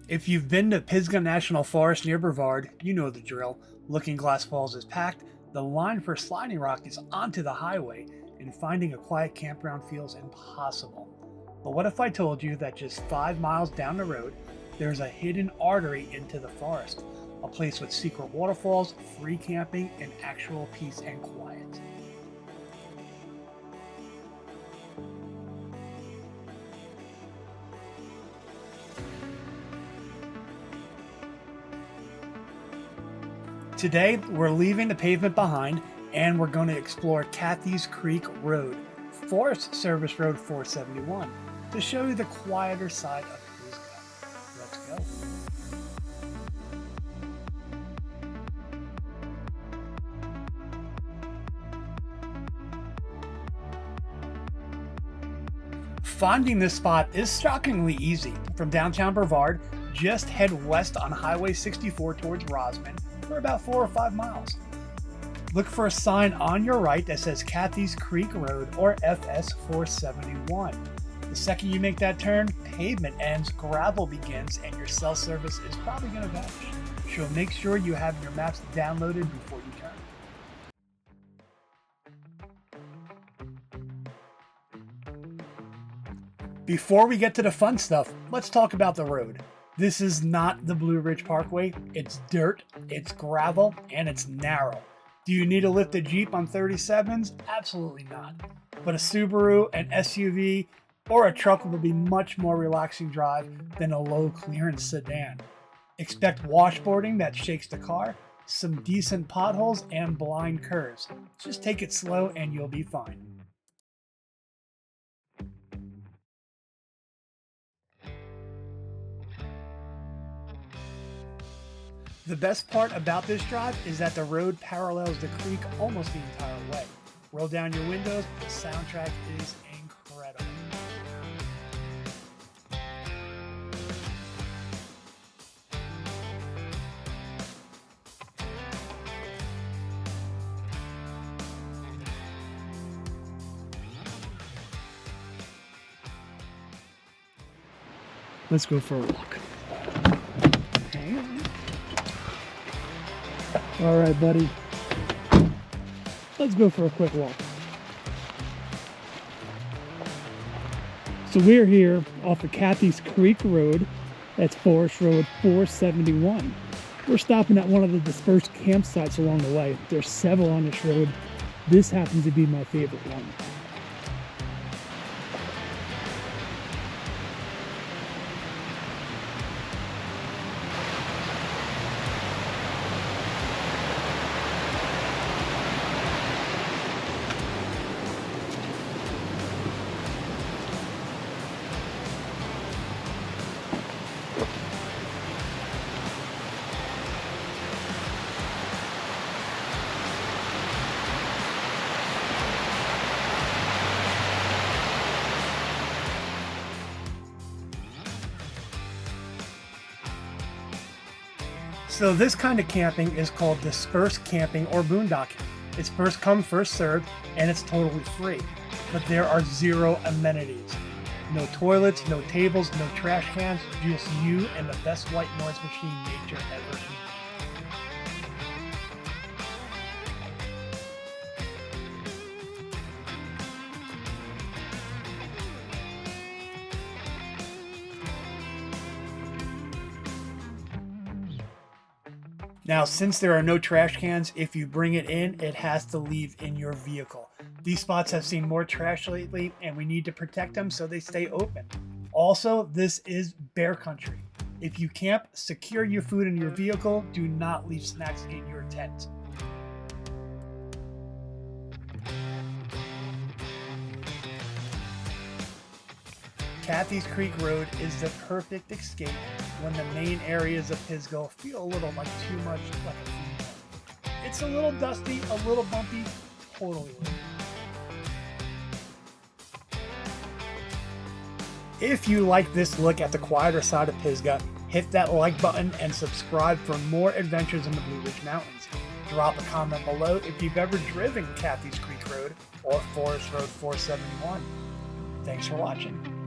If you've been to Pisgah National Forest near Brevard, you know the drill. Looking Glass Falls is packed, the line for Sliding Rock is onto the highway, and finding a quiet campground feels impossible. But what if I told you that just 5 miles down the road, there's a hidden artery into the forest, a place with secret waterfalls, free camping, and actual peace and quiet? Today, we're leaving the pavement behind and we're going to explore Cathey's Creek Road, Forest Service Road 471, to show you the quieter side of Pisgah. Let's go. Finding this spot is shockingly easy. From downtown Brevard, just head west on Highway 64 towards Rosman for about 4 or 5 miles. Look for a sign on your right that says Cathey's Creek Road or FS 471. The second you make that turn, pavement ends, gravel begins, and your cell service is probably going to vanish. So make sure you have your maps downloaded before you turn. Before we get to the fun stuff, let's talk about the road. This is not the Blue Ridge Parkway. It's dirt, it's gravel, and it's narrow. Do you need to lift a Jeep on 37s? Absolutely not. But a Subaru, an SUV, or a truck will be much more relaxing drive than a low clearance sedan. Expect washboarding that shakes the car, some decent potholes, and blind curves. Just take it slow and you'll be fine. The best part about this drive is that the road parallels the creek almost the entire way. Roll down your windows, the soundtrack is incredible. Let's go for a walk. All right, buddy. Let's go for a quick walk. So we're here off of Cathey's Creek Road. That's Forest Road 471. We're stopping at one of the dispersed campsites along the way. There's several on this road. This happens to be my favorite one. So this kind of camping is called dispersed camping or boondocking. It's first come, first served, and it's totally free. But there are zero amenities. No toilets, no tables, no trash cans, just you and the best white noise machine nature ever created. Now, since there are no trash cans, if you bring it in, it has to leave in your vehicle. These spots have seen more trash lately, and we need to protect them so they stay open. Also, this is bear country. If you camp, secure your food in your vehicle. Do not leave snacks in your tent. Cathey's Creek Road is the perfect escape when the main areas of Pisgah feel a little like too much like a theme park. It's a little dusty, a little bumpy, totally worth it. If you like this look at the quieter side of Pisgah, hit that like button and subscribe for more adventures in the Blue Ridge Mountains. Drop a comment below if you've ever driven Cathey's Creek Road or Forest Road 471. Thanks for watching.